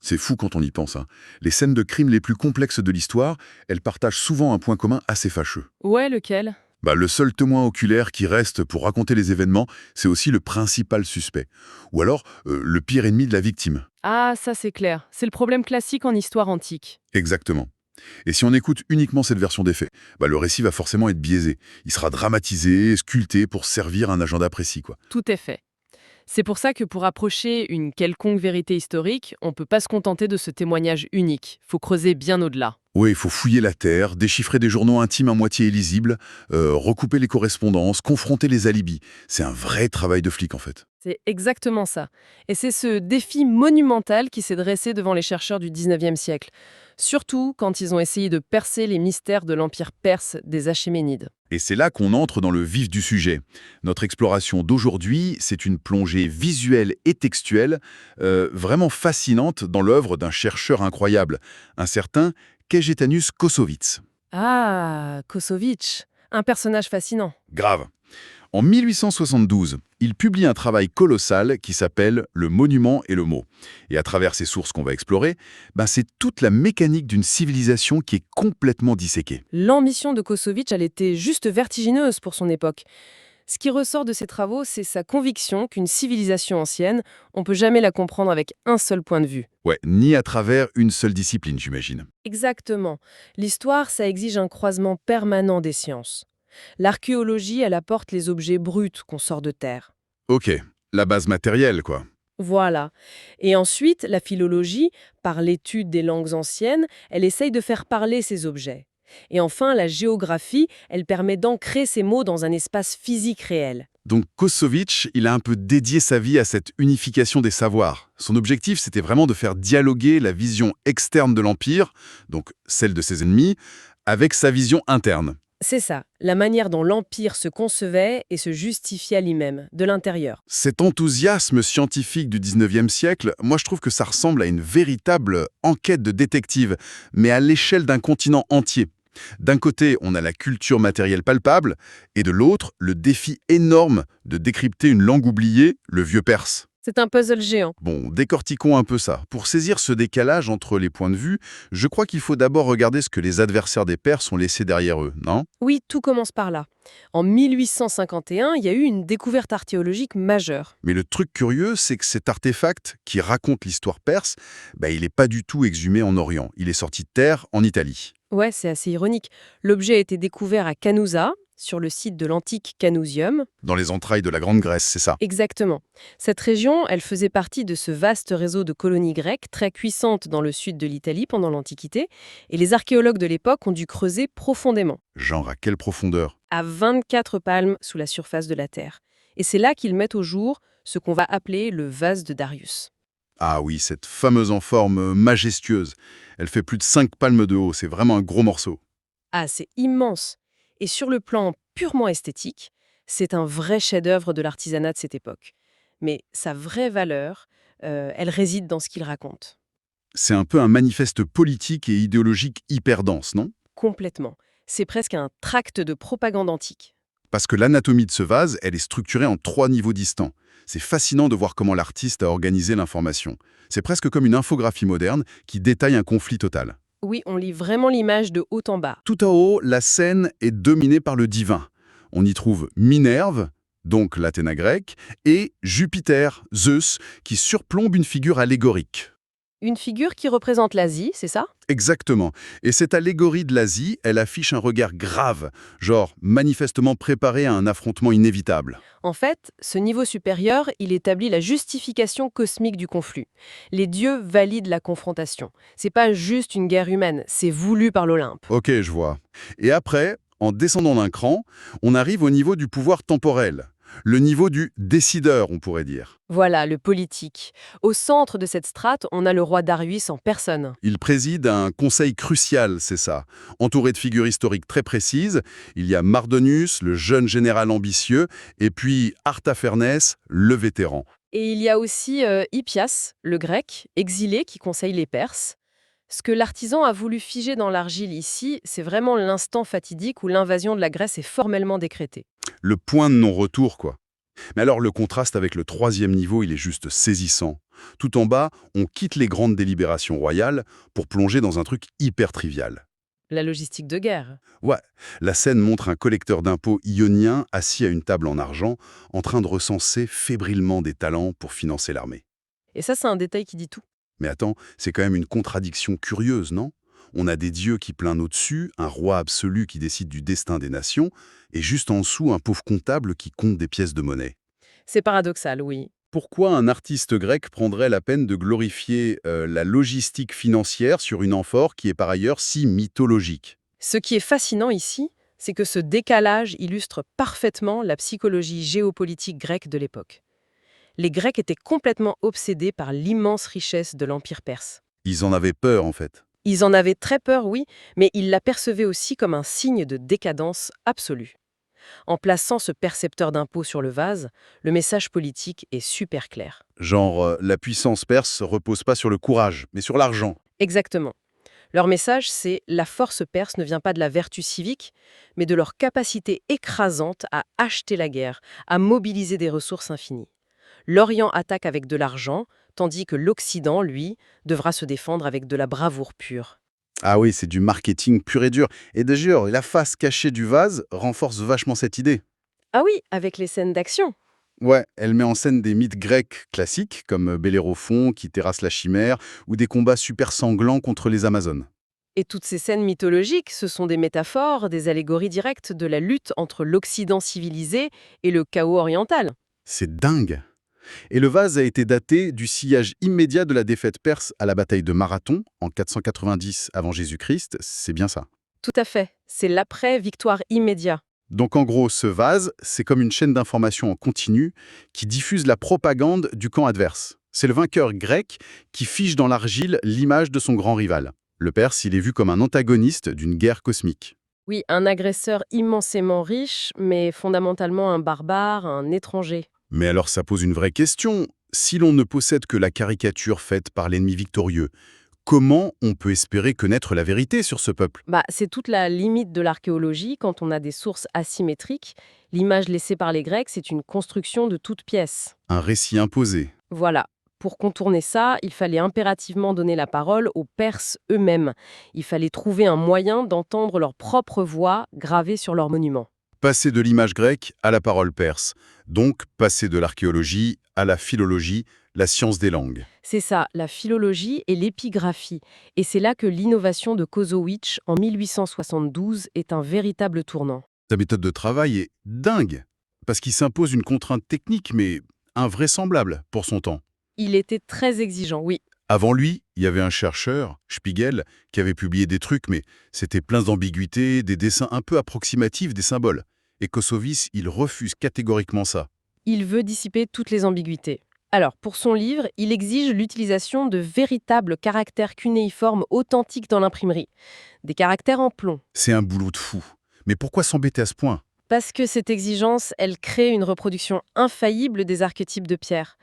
C'est fou quand on y pense, hein. Les scènes de crime les plus complexes de l'histoire, elles partagent souvent un point commun assez fâcheux. Ouais, lequel? Le seul témoin oculaire qui reste pour raconter les événements, c'est aussi le principal suspect. Ou alors, le pire ennemi de la victime. Ah, ça c'est clair. C'est le problème classique en histoire antique. Exactement. Et si on écoute uniquement cette version des faits, le récit va forcément être biaisé. Il sera dramatisé, sculpté pour servir un agenda précis, quoi. Tout est fait. C'est pour ça que pour approcher une quelconque vérité historique, on ne peut pas se contenter de ce témoignage unique. Faut creuser bien au-delà. Oui, il faut fouiller la terre, déchiffrer des journaux intimes à moitié illisibles, recouper les correspondances, confronter les alibis. C'est un vrai travail de flic, en fait. C'est exactement ça. Et c'est ce défi monumental qui s'est dressé devant les chercheurs du 19e siècle. Surtout quand ils ont essayé de percer les mystères de l'empire perse des Achéménides. Et c'est là qu'on entre dans le vif du sujet. Notre exploration d'aujourd'hui, c'est une plongée visuelle et textuelle vraiment fascinante dans l'œuvre d'un chercheur incroyable, un certain Kejetanus Kosovitz. Ah, Kosovic, un personnage fascinant. Grave. En 1872, il publie un travail colossal qui s'appelle Le monument et le mot. Et à travers ces sources qu'on va explorer, c'est toute la mécanique d'une civilisation qui est complètement disséquée. L'ambition de Kosovic, elle était juste vertigineuse pour son époque. Ce qui ressort de ses travaux, c'est sa conviction qu'une civilisation ancienne, on peut jamais la comprendre avec un seul point de vue. Ouais, ni à travers une seule discipline, j'imagine. Exactement. L'histoire, ça exige un croisement permanent des sciences. L'archéologie, elle apporte les objets bruts qu'on sort de terre. Ok, la base matérielle, quoi. Voilà. Et ensuite, la philologie, par l'étude des langues anciennes, elle essaye de faire parler ces objets. Et enfin, la géographie, elle permet d'ancrer ces mots dans un espace physique réel. Donc Kosovic, il a un peu dédié sa vie à cette unification des savoirs. Son objectif, c'était vraiment de faire dialoguer la vision externe de l'Empire, donc celle de ses ennemis, avec sa vision interne. C'est ça, la manière dont l'Empire se concevait et se justifiait à lui-même, de l'intérieur. Cet enthousiasme scientifique du 19e siècle, moi je trouve que ça ressemble à une véritable enquête de détective, mais à l'échelle d'un continent entier. D'un côté, on a la culture matérielle palpable, et de l'autre, le défi énorme de décrypter une langue oubliée, le vieux perse. C'est un puzzle géant. Bon, décortiquons un peu ça. Pour saisir ce décalage entre les points de vue, je crois qu'il faut d'abord regarder ce que les adversaires des Perses ont laissé derrière eux, non? Oui, tout commence par là. En 1851, il y a eu une découverte archéologique majeure. Mais le truc curieux, c'est que cet artefact qui raconte l'histoire perse, il n'est pas du tout exhumé en Orient. Il est sorti de terre en Italie. Ouais, c'est assez ironique. L'objet a été découvert à Canouza, sur le site de l'antique Canousium. Dans les entrailles de la Grande Grèce, c'est ça. Exactement. Cette région, elle faisait partie de ce vaste réseau de colonies grecques très puissantes dans le sud de l'Italie pendant l'Antiquité, et les archéologues de l'époque ont dû creuser profondément, Genre à quelle profondeur? à 24 palmes sous la surface de la Terre. Et c'est là qu'ils mettent au jour ce qu'on va appeler le vase de Darius. Ah oui, cette fameuse en forme majestueuse. Elle fait plus de 5 palmes de haut, c'est vraiment un gros morceau. Ah, c'est immense. Et sur le plan purement esthétique, c'est un vrai chef-d'œuvre de l'artisanat de cette époque. Mais sa vraie valeur, elle réside dans ce qu'il raconte. C'est un peu un manifeste politique et idéologique hyper dense, non? Complètement. C'est presque un tract de propagande antique. Parce que l'anatomie de ce vase, elle est structurée en 3 niveaux distants. C'est fascinant de voir comment l'artiste a organisé l'information. C'est presque comme une infographie moderne qui détaille un conflit total. Oui, on lit vraiment l'image de haut en bas. Tout en haut, la scène est dominée par le divin. On y trouve Minerve, donc l'Athéna grecque, et Jupiter, Zeus, qui surplombe une figure allégorique. Une figure qui représente l'Asie, c'est ça? Exactement. Et cette allégorie de l'Asie, elle affiche un regard grave, genre manifestement préparé à un affrontement inévitable. En fait, ce niveau supérieur, il établit la justification cosmique du conflit. Les dieux valident la confrontation. C'est pas juste une guerre humaine, c'est voulu par l'Olympe. Ok, je vois. Et après, en descendant d'un cran, on arrive au niveau du pouvoir temporel. Le niveau du décideur, on pourrait dire. Voilà, le politique. Au centre de cette strate, on a le roi Darius en personne. Il préside un conseil crucial, c'est ça. Entouré de figures historiques très précises, il y a Mardonius, le jeune général ambitieux, et puis Artaphernes, le vétéran. Et il y a aussi Hippias, le grec, exilé, qui conseille les Perses. Ce que l'artisan a voulu figer dans l'argile ici, c'est vraiment l'instant fatidique où l'invasion de la Grèce est formellement décrétée. Le point de non-retour, quoi. Mais alors le contraste avec le troisième niveau, il est juste saisissant. Tout en bas, on quitte les grandes délibérations royales pour plonger dans un truc hyper trivial. La logistique de guerre. Ouais, la scène montre un collecteur d'impôts ionien assis à une table en argent, en train de recenser fébrilement des talents pour financer l'armée. Et ça, c'est un détail qui dit tout. Mais attends, c'est quand même une contradiction curieuse, non? On a des dieux qui planent au-dessus, un roi absolu qui décide du destin des nations, et juste en dessous, un pauvre comptable qui compte des pièces de monnaie. C'est paradoxal, oui. Pourquoi un artiste grec prendrait la peine de glorifier la logistique financière sur une amphore qui est par ailleurs si mythologique? Ce qui est fascinant ici, c'est que ce décalage illustre parfaitement la psychologie géopolitique grecque de l'époque. Les Grecs étaient complètement obsédés par l'immense richesse de l'Empire perse. Ils en avaient peur, en fait. Ils en avaient très peur, oui, mais ils la percevaient aussi comme un signe de décadence absolue. En plaçant ce percepteur d'impôts sur le vase, le message politique est super clair. Genre, la puissance perse repose pas sur le courage, mais sur l'argent. Exactement. Leur message, c'est la force perse ne vient pas de la vertu civique, mais de leur capacité écrasante à acheter la guerre, à mobiliser des ressources infinies. L'Orient attaque avec de l'argent, tandis que l'Occident, lui, devra se défendre avec de la bravoure pure. Ah oui, c'est du marketing pur et dur. Et d'ailleurs, la face cachée du vase renforce vachement cette idée. Ah oui, avec les scènes d'action. Ouais, elle met en scène des mythes grecs classiques, comme Bellérophon qui terrasse la chimère, ou des combats super sanglants contre les Amazones. Et toutes ces scènes mythologiques, ce sont des métaphores, des allégories directes de la lutte entre l'Occident civilisé et le chaos oriental. C'est dingue. Et le vase a été daté du sillage immédiat de la défaite perse à la bataille de Marathon, en 490 avant Jésus-Christ, c'est bien ça. Tout à fait, c'est l'après-victoire immédiat. Donc en gros, ce vase, c'est comme une chaîne d'information en continu qui diffuse la propagande du camp adverse. C'est le vainqueur grec qui fiche dans l'argile l'image de son grand rival. Le Perse, il est vu comme un antagoniste d'une guerre cosmique. Oui, un agresseur immensément riche, mais fondamentalement un barbare, un étranger. Mais alors ça pose une vraie question. Si l'on ne possède que la caricature faite par l'ennemi victorieux, comment on peut espérer connaître la vérité sur ce peuple? C'est toute la limite de l'archéologie quand on a des sources asymétriques. L'image laissée par les Grecs, c'est une construction de toutes pièces. Un récit imposé. Voilà. Pour contourner ça, il fallait impérativement donner la parole aux Perses eux-mêmes. Il fallait trouver un moyen d'entendre leur propre voix gravée sur leurs monuments. Passer de l'image grecque à la parole perse. Donc passer de l'archéologie à la philologie, la science des langues. C'est ça, la philologie et l'épigraphie. Et c'est là que l'innovation de Kozowicz en 1872 est un véritable tournant. Sa méthode de travail est dingue, parce qu'il s'impose une contrainte technique, mais invraisemblable pour son temps. Il était très exigeant, oui. Avant lui, il y avait un chercheur, Spiegel, qui avait publié des trucs, mais c'était plein d'ambiguïtés, des dessins un peu approximatifs des symboles. Et Kossovitz, il refuse catégoriquement ça. Il veut dissiper toutes les ambiguïtés. Alors, pour son livre, il exige l'utilisation de véritables caractères cunéiformes authentiques dans l'imprimerie. Des caractères en plomb. C'est un boulot de fou. Mais pourquoi s'embêter à ce point? Parce que cette exigence, elle crée une reproduction infaillible des archétypes de pierre.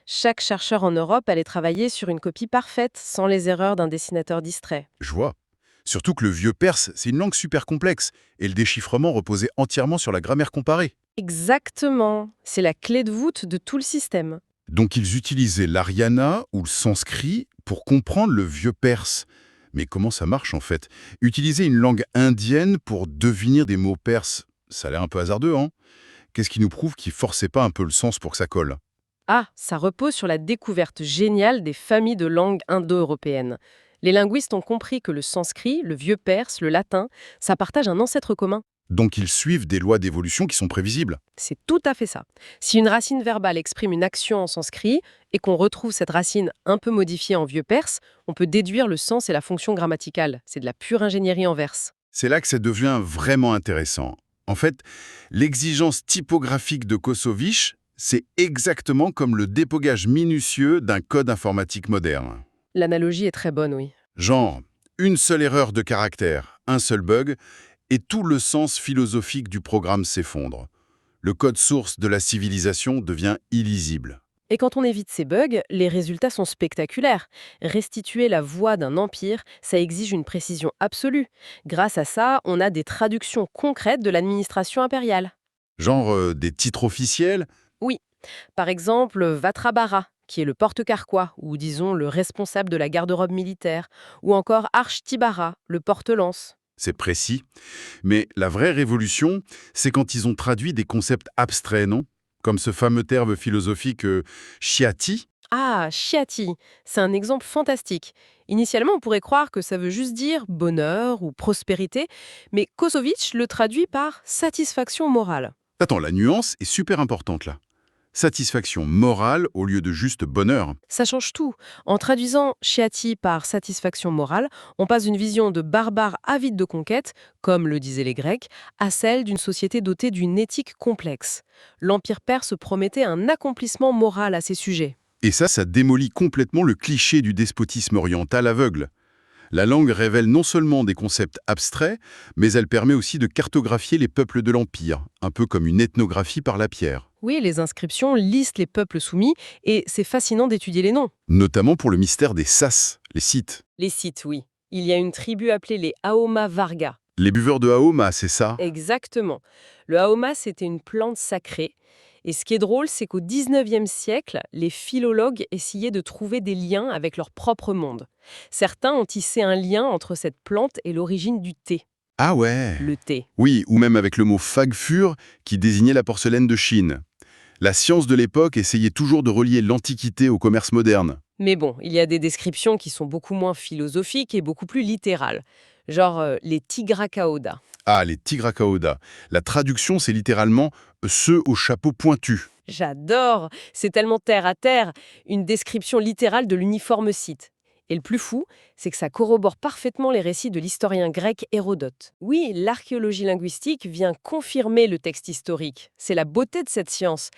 Chaque chercheur en Europe allait travailler sur une copie parfaite, sans les erreurs d'un dessinateur distrait. Je vois. Surtout que le vieux perse, c'est une langue super complexe, et le déchiffrement reposait entièrement sur la grammaire comparée. Exactement. C'est la clé de voûte de tout le système. Donc ils utilisaient l'ariana ou le sanskrit pour comprendre le vieux perse. Mais comment ça marche en fait? Utiliser une langue indienne pour deviner des mots perses, ça a l'air un peu hasardeux, hein? Qu'est-ce qui nous prouve qu'ils forçaient pas un peu le sens pour que ça colle? Ah, ça repose sur la découverte géniale des familles de langues indo-européennes. Les linguistes ont compris que le sanskrit, le vieux perse, le latin, ça partage un ancêtre commun. Donc ils suivent des lois d'évolution qui sont prévisibles. C'est tout à fait ça. Si une racine verbale exprime une action en sanskrit et qu'on retrouve cette racine un peu modifiée en vieux perse, on peut déduire le sens et la fonction grammaticale. C'est de la pure ingénierie en verse. C'est là que ça devient vraiment intéressant. En fait, l'exigence typographique de Kossovitz, c'est exactement comme le dépogage minutieux d'un code informatique moderne. L'analogie est très bonne, oui. Genre, une seule erreur de caractère, un seul bug, et tout le sens philosophique du programme s'effondre. Le code source de la civilisation devient illisible. Et quand on évite ces bugs, les résultats sont spectaculaires. Restituer la voix d'un empire, ça exige une précision absolue. Grâce à ça, on a des traductions concrètes de l'administration impériale. Genre des titres officiels, Oui, par exemple, Vatrabhara, qui est le porte-carquois, ou disons le responsable de la garde-robe militaire, ou encore Archtibara, le porte-lance. C'est précis. Mais la vraie révolution, c'est quand ils ont traduit des concepts abstraits, non? Comme ce fameux terme philosophique Shyati. Ah, Shyati, c'est un exemple fantastique. Initialement, on pourrait croire que ça veut juste dire bonheur ou prospérité, mais Kosovic le traduit par satisfaction morale. Attends, la nuance est super importante là. Satisfaction morale au lieu de juste bonheur. Ça change tout. En traduisant Shyati par satisfaction morale, on passe d'une vision de barbare avide de conquête, comme le disaient les Grecs, à celle d'une société dotée d'une éthique complexe. L'Empire perse promettait un accomplissement moral à ces sujets. Et ça démolit complètement le cliché du despotisme oriental aveugle. La langue révèle non seulement des concepts abstraits, mais elle permet aussi de cartographier les peuples de l'Empire, un peu comme une ethnographie par la pierre. Oui, les inscriptions listent les peuples soumis, et c'est fascinant d'étudier les noms. Notamment pour le mystère des Sas, les Scythes. Les Scythes, oui. Il y a une tribu appelée les Aoma Varga. Les buveurs de Haoma, c'est ça? Exactement. Le Aoma, c'était une plante sacrée. Et ce qui est drôle, c'est qu'au XIXe siècle, les philologues essayaient de trouver des liens avec leur propre monde. Certains ont tissé un lien entre cette plante et l'origine du thé. Ah ouais. Le thé. Oui, ou même avec le mot fagfur qui désignait la porcelaine de Chine. La science de l'époque essayait toujours de relier l'Antiquité au commerce moderne. Mais bon, il y a des descriptions qui sont beaucoup moins philosophiques et beaucoup plus littérales. Genre les Tigrakaoda. Ah, les Tigrakaoda. La traduction, c'est littéralement « ceux au chapeau pointu J'adore. C'est tellement terre à terre, une description littérale de l'uniforme scythe. Et le plus fou, c'est que ça corrobore parfaitement les récits de l'historien grec Hérodote. Oui, l'archéologie linguistique vient confirmer le texte historique. C'est la beauté de cette science.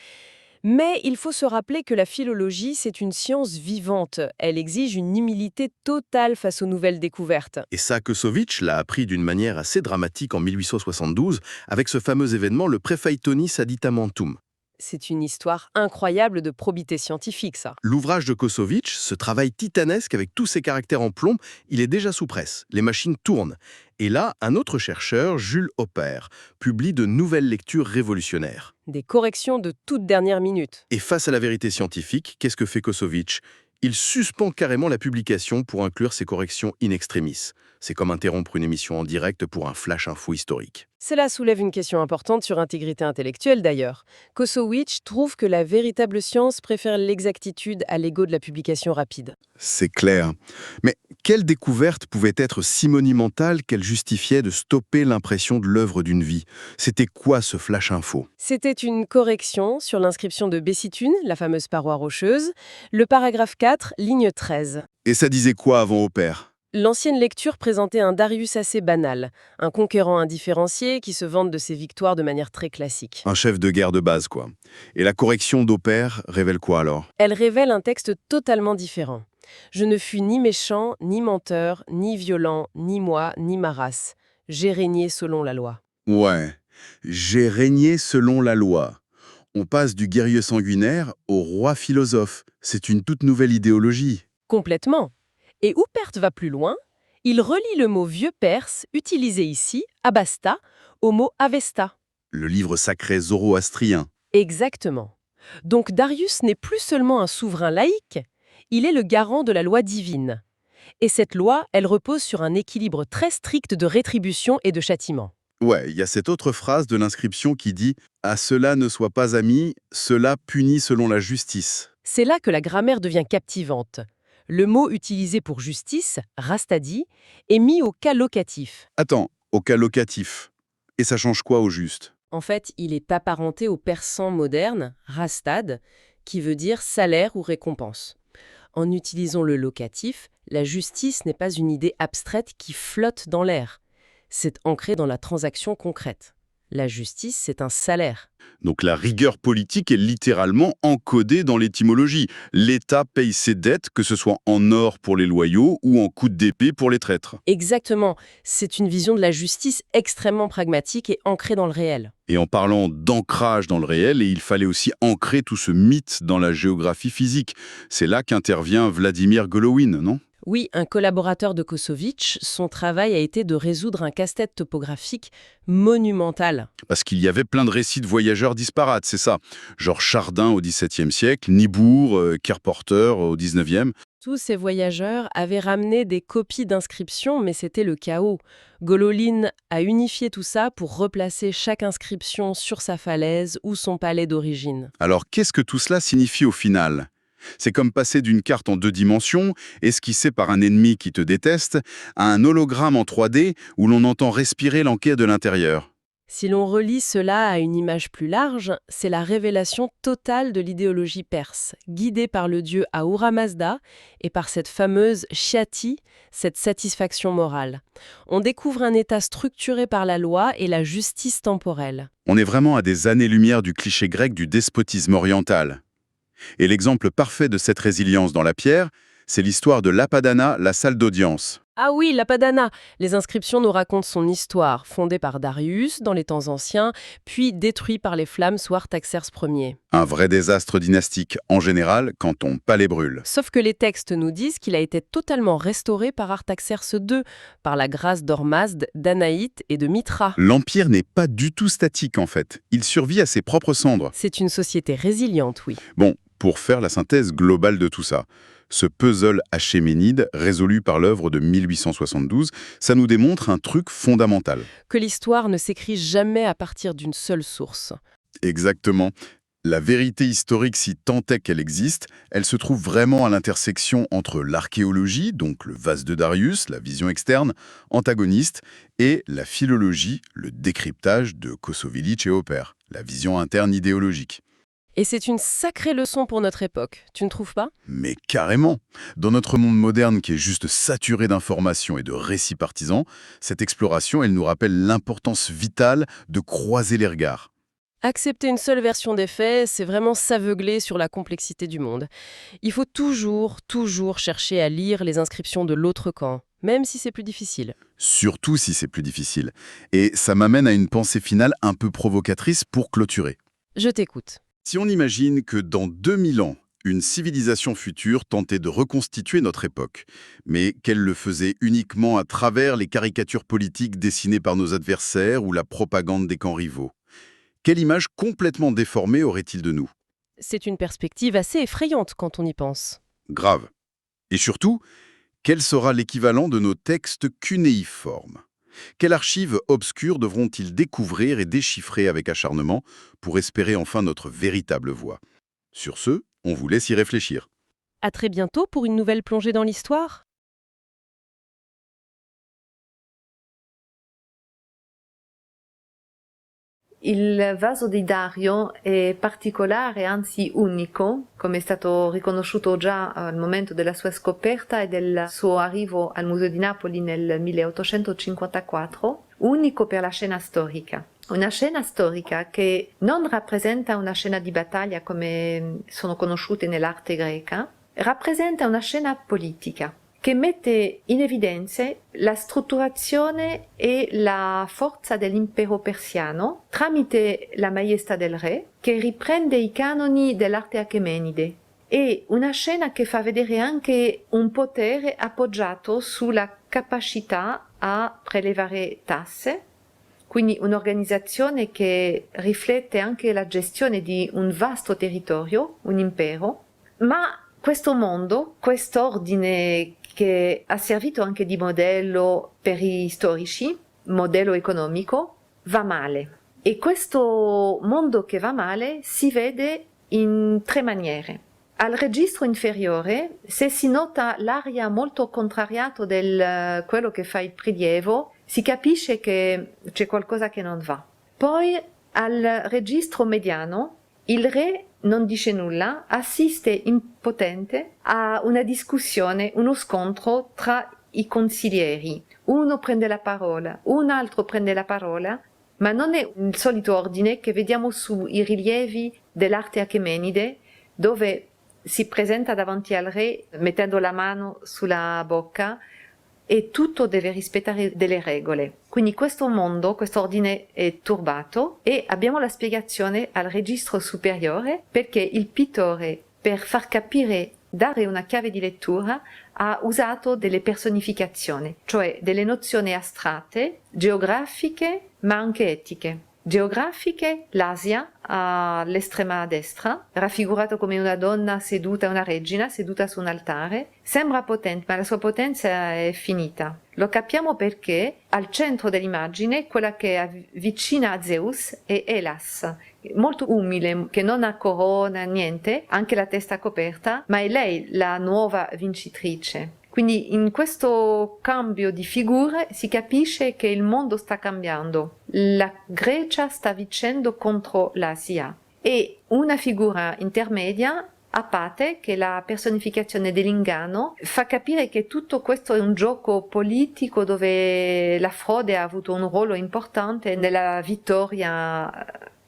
Mais il faut se rappeler que la philologie, c'est une science vivante. Elle exige une humilité totale face aux nouvelles découvertes. ». Et ça, Kosovic l'a appris d'une manière assez dramatique en 1872 avec ce fameux événement, le Prephaetonis Aditamentum. C'est une histoire incroyable de probité scientifique, ça. L'ouvrage de Kosovic, ce travail titanesque avec tous ses caractères en plomb, il est déjà sous presse. Les machines tournent. Et là, un autre chercheur, Jules Oppert, publie de nouvelles lectures révolutionnaires. Des corrections de toute dernière minute. Et face à la vérité scientifique, qu'est-ce que fait Kosovic? Il suspend carrément la publication pour inclure ses corrections in extremis. C'est comme interrompre une émission en direct pour un flash info historique. Cela soulève une question importante sur l'intégrité intellectuelle d'ailleurs. Kosovic trouve que la véritable science préfère l'exactitude à l'ego de la publication rapide. C'est clair. Mais quelle découverte pouvait être si monumentale qu'elle justifiait de stopper l'impression de l'œuvre d'une vie? C'était quoi ce flash info? C'était une correction sur l'inscription de Bessitune, la fameuse paroi rocheuse, le paragraphe 4, ligne 13. Et ça disait quoi avant Oppert? L'ancienne lecture présentait un Darius assez banal, un conquérant indifférencié qui se vante de ses victoires de manière très classique. Un chef de guerre de base, quoi. Et la correction d'Oppert révèle quoi alors? Elle révèle un texte totalement différent. Je ne fus ni méchant, ni menteur, ni violent, ni moi, ni ma race. J'ai régné selon la loi. Ouais. J'ai régné selon la loi. On passe du guerrier sanguinaire au roi philosophe. C'est une toute nouvelle idéologie. Complètement. Et Oppert va plus loin. Il relie le mot vieux perse, utilisé ici, abasta, au mot avesta. Le livre sacré zoroastrien. Exactement. Donc Darius n'est plus seulement un souverain laïque, il est le garant de la loi divine. Et cette loi, elle repose sur un équilibre très strict de rétribution et de châtiment. Ouais, il y a cette autre phrase de l'inscription qui dit « À cela ne sois pas ami, cela punit selon la justice C'est là que la grammaire devient captivante. Le mot utilisé pour justice, rastadi, est mis au cas locatif. ». Attends, au cas locatif. Et ça change quoi au juste? En fait, il est apparenté au persan moderne, rastad, qui veut dire salaire ou récompense. En utilisant le locatif, la justice n'est pas une idée abstraite qui flotte dans l'air. C'est ancré dans la transaction concrète. La justice, c'est un salaire. Donc la rigueur politique est littéralement encodée dans l'étymologie. L'État paye ses dettes, que ce soit en or pour les loyaux ou en coups d'épée pour les traîtres. Exactement. C'est une vision de la justice extrêmement pragmatique et ancrée dans le réel. Et en parlant d'ancrage dans le réel, il fallait aussi ancrer tout ce mythe dans la géographie physique. C'est là qu'intervient Vladimir Golovin, non? Oui, un collaborateur de Kossovitch, son travail a été de résoudre un casse-tête topographique monumental. Parce qu'il y avait plein de récits de voyageurs disparates, c'est ça. Genre Chardin au XVIIe siècle, Nibourg, Kerporter au XIXe. Tous ces voyageurs avaient ramené des copies d'inscriptions, mais c'était le chaos. Gololin a unifié tout ça pour replacer chaque inscription sur sa falaise ou son palais d'origine. Alors qu'est-ce que tout cela signifie au final? C'est comme passer d'une carte en 2 dimensions, esquissée par un ennemi qui te déteste, à un hologramme en 3D où l'on entend respirer l'enquête de l'intérieur. Si l'on relie cela à une image plus large, c'est la révélation totale de l'idéologie perse, guidée par le dieu Ahura Mazda et par cette fameuse Shati, cette satisfaction morale. On découvre un État structuré par la loi et la justice temporelle. On est vraiment à des années-lumière du cliché grec du despotisme oriental. Et l'exemple parfait de cette résilience dans la pierre, c'est l'histoire de l'Apadana, la salle d'audience. Ah oui, l'Apadana. Les inscriptions nous racontent son histoire, fondée par Darius dans les temps anciens, puis détruite par les flammes sous Artaxerxes Ier. Un vrai désastre dynastique, en général, quand ton palais brûle. Sauf que les textes nous disent qu'il a été totalement restauré par Artaxerxes II, par la grâce d'Hormazd, d'Anaïte et de Mithra. L'Empire n'est pas du tout statique, en fait. Il survit à ses propres cendres. C'est une société résiliente, oui. Bon, pour faire la synthèse globale de tout ça, ce puzzle achéménide, résolu par l'œuvre de 1872, ça nous démontre un truc fondamental. Que l'histoire ne s'écrit jamais à partir d'une seule source. Exactement. La vérité historique, si tant est qu'elle existe, elle se trouve vraiment à l'intersection entre l'archéologie, donc le vase de Darius, la vision externe, antagoniste, et la philologie, le décryptage de Kossovitch et Hopper, la vision interne idéologique. Et c'est une sacrée leçon pour notre époque, tu ne trouves pas? Mais carrément! Dans notre monde moderne qui est juste saturé d'informations et de récits partisans, cette exploration, elle nous rappelle l'importance vitale de croiser les regards. Accepter une seule version des faits, c'est vraiment s'aveugler sur la complexité du monde. Il faut toujours chercher à lire les inscriptions de l'autre camp, même si c'est plus difficile. Surtout si c'est plus difficile. Et ça m'amène à une pensée finale un peu provocatrice pour clôturer. Je t'écoute. Si on imagine que dans 2000 ans, une civilisation future tentait de reconstituer notre époque, mais qu'elle le faisait uniquement à travers les caricatures politiques dessinées par nos adversaires ou la propagande des camps rivaux, quelle image complètement déformée aurait-il de nous? C'est une perspective assez effrayante quand on y pense. Grave. Et surtout, quel sera l'équivalent de nos textes cunéiformes? Quelles archives obscures devront-ils découvrir et déchiffrer avec acharnement pour espérer enfin notre véritable voix? Sur ce, on vous laisse y réfléchir. À très bientôt pour une nouvelle plongée dans l'histoire. Il vaso di Dario è particolare, anzi unico, come è stato riconosciuto già al momento della sua scoperta e del suo arrivo al Museo di Napoli nel 1854, unico per la scena storica. Una scena storica che non rappresenta una scena di battaglia come sono conosciute nell'arte greca, rappresenta una scena politica che mette in evidenza la strutturazione e la forza dell'impero persiano tramite la maestà del re, che riprende i canoni dell'arte achemenide. È una scena che fa vedere anche un potere appoggiato sulla capacità a prelevare tasse, quindi un'organizzazione che riflette anche la gestione di un vasto territorio, un impero, ma questo mondo, quest'ordine che ha servito anche di modello per i storici, modello economico, va male. E questo mondo che va male si vede in 3 maniere. Al registro inferiore, se si nota l'aria molto contrariata del quello che fa il prelievo, si capisce che c'è qualcosa che non va. Poi al registro mediano, il re non dice nulla, assiste impotente a una discussione, uno scontro tra i consiglieri. Uno prende la parola, un altro prende la parola, ma non è il solito ordine che vediamo sui rilievi dell'arte achemenide, dove si presenta davanti al re mettendo la mano sulla bocca e tutto deve rispettare delle regole. Quindi questo mondo, questo ordine è turbato e abbiamo la spiegazione al registro superiore perché il pittore, per far capire dare una chiave di lettura, ha usato delle personificazioni, cioè delle nozioni astratte, geografiche ma anche etiche. Geografiche, l'Asia all'estrema destra, raffigurato come una donna seduta, una regina seduta su un altare, sembra potente, ma la sua potenza è finita. Lo capiamo perché al centro dell'immagine, quella che è vicina a Zeus, è Elas, molto umile, che non ha corona, niente, anche la testa coperta, ma è lei la nuova vincitrice. Quindi in questo cambio di figure si capisce che il mondo sta cambiando. La Grecia sta vincendo contro l'Asia e una figura intermedia, Apate, che è la personificazione dell'inganno, fa capire che tutto questo è un gioco politico dove la frode ha avuto un ruolo importante nella vittoria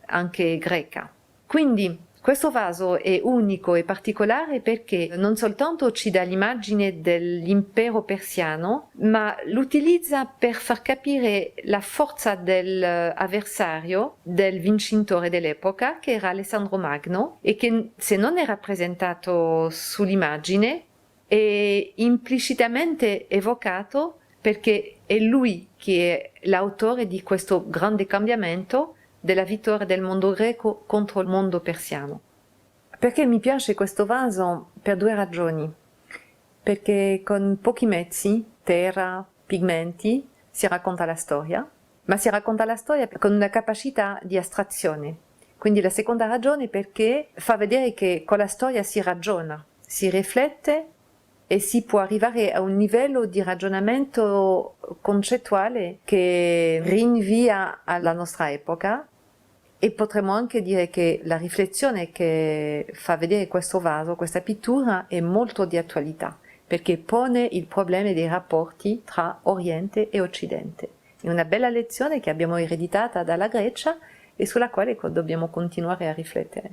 anche greca. Quindi questo vaso è unico e particolare perché non soltanto ci dà l'immagine dell'impero persiano, ma l'utilizza per far capire la forza dell'avversario, del vincitore dell'epoca, che era Alessandro Magno, e che se non è rappresentato sull'immagine è implicitamente evocato perché è lui che è l'autore di questo grande cambiamento della vittoria del mondo greco contro il mondo persiano. Perché mi piace questo vaso? Per due ragioni. Perché con pochi mezzi, terra, pigmenti, si racconta la storia, ma si racconta la storia con una capacità di astrazione. Quindi la seconda ragione è perché fa vedere che con la storia si ragiona, si riflette e si può arrivare a un livello di ragionamento concettuale che rinvia alla nostra epoca, e potremmo anche dire che la riflessione che fa vedere questo vaso, questa pittura, è molto di attualità, perché pone il problema dei rapporti tra Oriente e Occidente. È una bella lezione che abbiamo ereditata dalla Grecia e sulla quale dobbiamo continuare a riflettere.